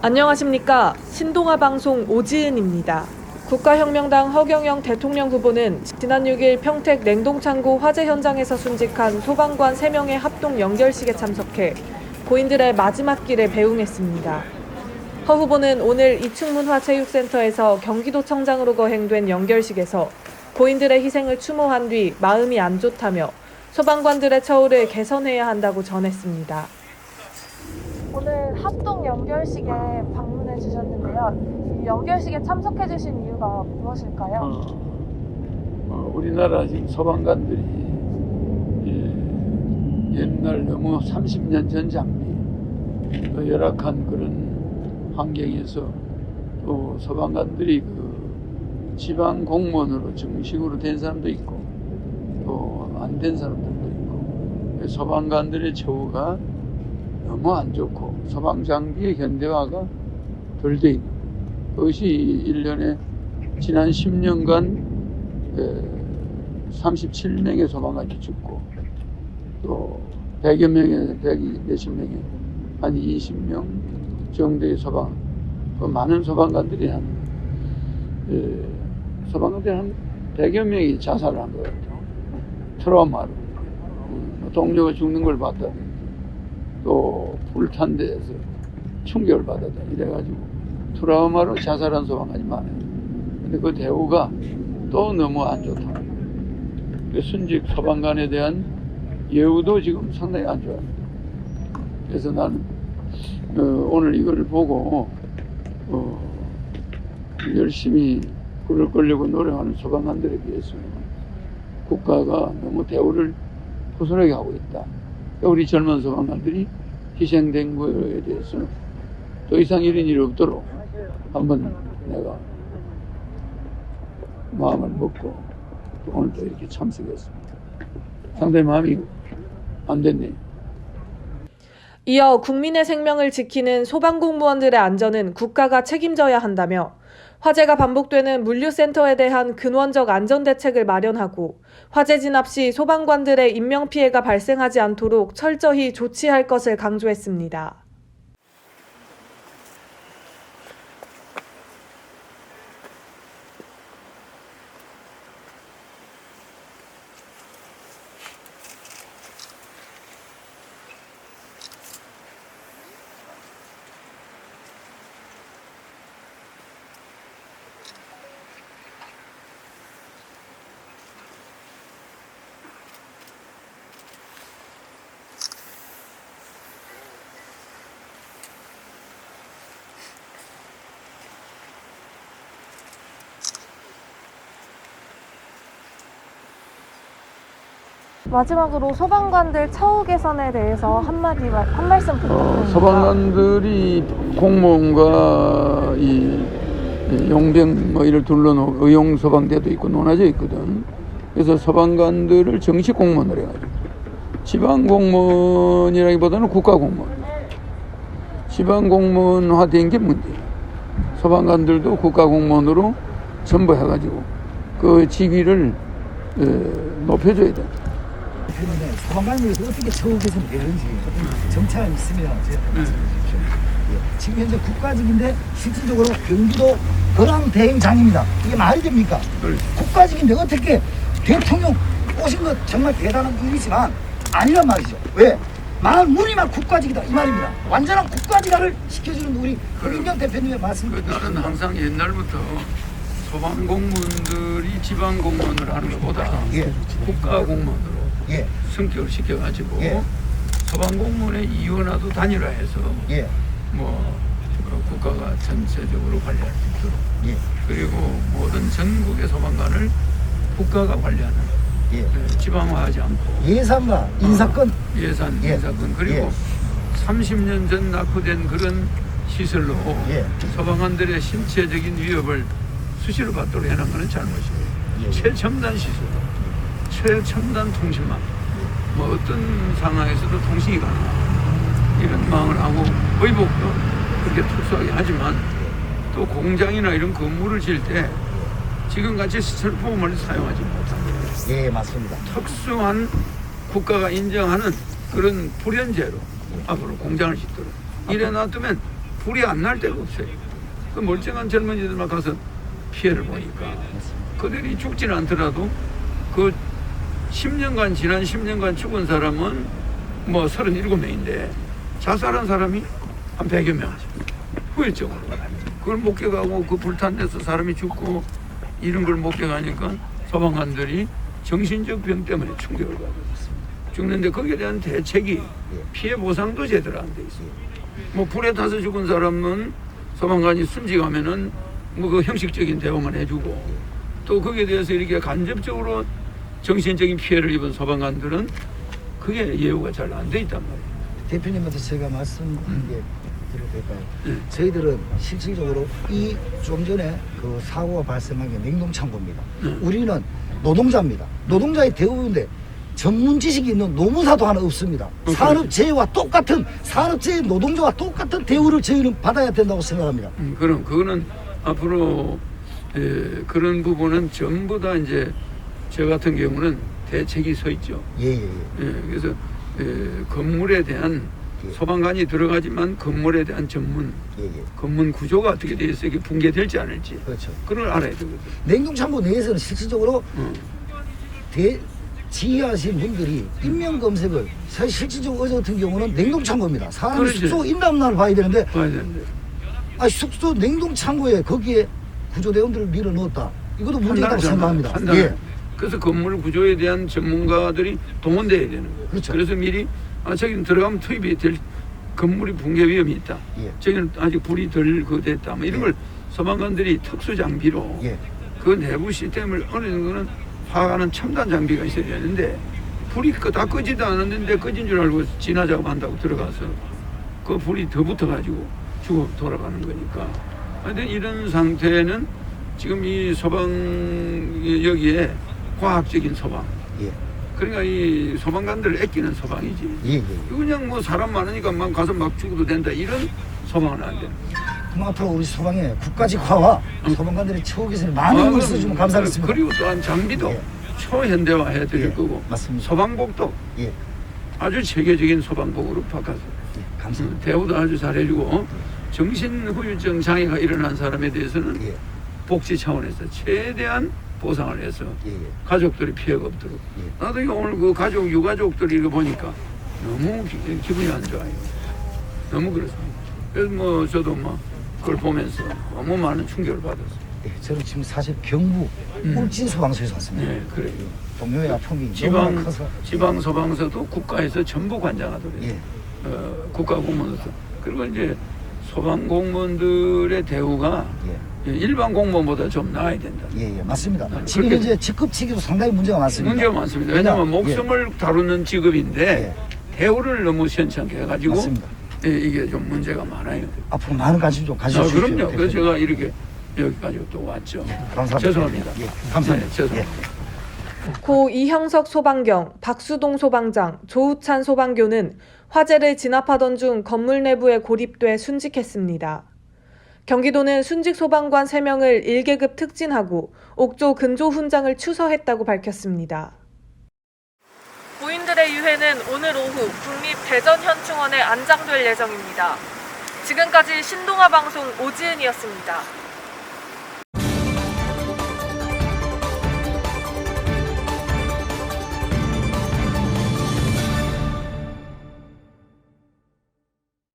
안녕하십니까. 신동아 방송 오지은입니다. 국가혁명당 허경영 대통령 후보는 지난 6일 평택 냉동창고 화재 현장에서 순직한 소방관 3명의 합동 연결식에 참석해 고인들의 마지막 길에 배웅했습니다. 허 후보는 오늘 이충문화체육센터에서 경기도청장으로 거행된 연결식에서 고인들의 희생을 추모한 뒤 마음이 안 좋다며 소방관들의 처우를 개선해야 한다고 전했습니다. 오늘 합동 연결식에 방문해 주셨는데요. 이 연결식에 참석해 주신 이유가 무엇일까요? 우리나라 지금 소방관들이 옛날 너무 30년 전 장비, 또 열악한 그런 환경에서 또 소방관들이 그 지방 공무원으로 정식으로 된 사람도 있고 또 안 된 사람들도 있고, 소방관들의 처우가 너무 안 좋고 소방 장비의 현대화가 덜 돼 있는, 그것이 1년에 지난 10년간 37명의 소방관이 죽고 또 100여 명의 100 몇십 명의 한 20명 정도의 소방, 그 많은 소방관들이 소방관들이 한 100여 명이 자살을 한 것 같아요. 트라우마로 동료가 죽는 걸 봤다든지 또 불탄 데에서 충격을 받았다 이래가지고 트라우마로 자살한 소방관이 많아요. 근데 그 대우가 또 너무 안 좋다. 순직 소방관에 대한 예우도 지금 상당히 안 좋아요. 그래서 나는 오늘 이걸 보고 열심히 불을 끌려고 노력하는 소방관들에 비해서는 국가가 너무 대우를 허술하게 하고 있다. 우리 젊은 소방관들이 희생된 거에 대해서는 더 이상 이런 일이 없도록 한번 내가 마음을 먹고 오늘 또 이렇게 참석했습니다. 상당히 마음이 안 됐네요. 이어 국민의 생명을 지키는 소방공무원들의 안전은 국가가 책임져야 한다며 화재가 반복되는 물류센터에 대한 근원적 안전대책을 마련하고 화재 진압 시 소방관들의 인명피해가 발생하지 않도록 철저히 조치할 것을 강조했습니다. 마지막으로 소방관들 처우 개선에 대해서 한 말씀 부탁드립니다. 소방관들이 공무원과 이 용병 뭐 이를 둘러놓은 의용 소방대도 있고 논하져 있거든. 그래서 소방관들을 정식 공무원으로 해가지고 지방 공무원이라기보다는 국가 공무원, 지방 공무원화된 게 문제예요. 소방관들도 국가 공무원으로 전부 해가지고 그 직위를 높여줘야 돼. 소방관들에서 어떻게 처우 개선이 되는지 정책이 있으면 저희한테 말씀해 주십시오. 지금 현재 국가직인데 실질적으로 경기도 거랑대행장입니다. 이게 말이 됩니까? 국가직인데 어떻게 대통령 오신 것 정말 대단한 일이지만 아니란 말이죠. 왜? 우리만 국가직이다 이 말입니다. 완전한 국가직화를 시켜주는 우리 허경영 대표님의 말씀입니다. 나는 항상 옛날부터 소방 공무원들이 지방 공무원을 하는 것보다 국가 공무원으로 성격을 시켜가지고 소방 공무원의 이원화도 단일화해서 국가가 전체적으로 관리할 수 있도록 그리고 모든 전국의 소방관을 국가가 관리하는 지방화하지 않고 예산과 인사권 인사권 그리고 30년 전 낙후된 그런 시설로 소방관들의 신체적인 위협을 수시로 받도록 해놓은 것은 잘못이에요. 최첨단 시설, 최첨단 통신망, 뭐 어떤 상황에서도 통신이 가능하고 이런 마음을 하고 의복도 그렇게 특수하게 하지만 또 공장이나 이런 건물을 지을 때 지금같이 슬픔을 사용하지 못합니다. 맞습니다. 특수한 국가가 인정하는 그런 불연제로 앞으로 공장을 짓도록 이래 놔두면 불이 안 날 데가 없어요. 그 멀쩡한 젊은이들만 가서 피해를 보니까 그들이 죽지는 않더라도 그 10년간 지난 10년간 죽은 사람은 뭐 37명인데 자살한 사람이 한 100여 명 후유증으로 그걸 목격하고 그 불탄 데서 사람이 죽고 이런 걸 목격하니까 소방관들이 정신적 병 때문에 충격을 받았어요. 죽는데 거기에 대한 대책이 피해 보상도 제대로 안 돼 있어요. 뭐 불에 타서 죽은 사람은 소방관이 순직하면은 뭐 그 형식적인 대응을 해주고 또 거기에 대해서 이렇게 간접적으로 정신적인 피해를 입은 소방관들은 그게 예우가 잘 안 돼 있단 말이에요. 대표님한테 제가 말씀한 게 드려도 될까요? 저희들은 실질적으로 이 좀 전에 그 사고가 발생한 게 냉동창고입니다. 우리는 노동자입니다. 노동자의 대우인데 전문 지식이 있는 노무사도 하나 없습니다. 산업재해와 똑같은 산업재해 노동자와 똑같은 대우를 저희는 받아야 된다고 생각합니다. 그럼 그거는 앞으로 그런 부분은 전부 다 이제 저 같은 경우는 대책이 서 있죠. 그래서 건물에 대한 소방관이 들어가지만 건물에 대한 전문 건물 구조가 어떻게 되어 있어 이게 붕괴될지 않을지 그렇죠. 그걸 알아야 되거든. 냉동창고 내에서는 실질적으로 지휘하신 분들이 인명 검색을 사실 실질적으로 어제 같은 경우는 냉동창고입니다. 사람 그렇지. 숙소 인담날 봐야 되는데 봐야 되는데 숙소 냉동창고에 거기에 구조대원들을 밀어 넣었다. 이것도 문제라고 생각합니다. 그래서 건물 구조에 대한 전문가들이 동원돼야 되는 거예요. 그렇죠. 그래서 미리 저기는 들어가면 투입이 될 건물이 붕괴 위험이 있다. 저기는 아직 불이 덜 됐다. 뭐 이런 걸 소방관들이 특수 장비로 그 내부 시스템을 어느 정도는 파악하는 첨단 장비가 있어야 되는데 불이 다 끄지도 않았는데 꺼진 줄 알고 진화 작업한다고 들어가서 그 불이 더 붙어가지고 죽어 돌아가는 거니까. 근데 이런 상태는 지금 이 소방 여기에 과학적인 소방. 그러니까 이 소방관들을 아끼는 소방이지. 그냥 뭐 사람 많으니까 막 가서 막 죽어도 된다 이런 소방은 안 되는 거야. 그럼 앞으로 우리 소방에 국가직화와 소방관들의 처우 개선에 많은 걸 써주면 감사하겠습니다. 그리고 또한 장비도 초현대화 해드릴 거고 맞습니다. 소방복도 아주 체계적인 소방복으로 바꿔서 감사합니다. 대우도 아주 잘해주고 정신후유증 장애가 일어난 사람에 대해서는 복지 차원에서 최대한 보상을 해서 가족들이 피해가 없도록. 나도 이거 오늘 그 가족 유가족들이 이거 보니까 너무 기분이 안 좋아요. 너무 그렇습니다. 그래서 뭐 저도 뭐 그걸 보면서 너무 많은 충격을 받았어요. 저는 지금 사실 경북 울진 소방서에서 왔습니다. 그래요. 동료의 아픔이 너무 커서 지방 소방서도 국가에서 전부 관장하더래요. 국가공무원으로서. 그리고 이제 소방공무원들의 대우가 일반 공무원보다 좀 나아야 된다. 맞습니다. 지금 현재 직급치기도 상당히 문제가 많습니다. 문제가 많습니다. 왜냐하면 목숨을 다루는 직업인데 대우를 너무 시원찮게 해가지고 이게 좀 문제가 많아요. 앞으로 많은 관심 좀 가져주십시오. 그럼요. 그래서 제가 이렇게 여기까지 또 왔죠. 감사합니다. 죄송합니다. 감사합니다. 죄송합니다. 고 이형석 소방경, 박수동 소방장, 조우찬 소방교는 화재를 진압하던 중 건물 내부에 고립돼 순직했습니다. 경기도는 순직 소방관 3명을 1계급 특진하고 옥조 근조 훈장을 추서했다고 밝혔습니다. 고인들의 유해는 오늘 오후 국립 대전현충원에 안장될 예정입니다. 지금까지 신동아 방송 오지은이었습니다.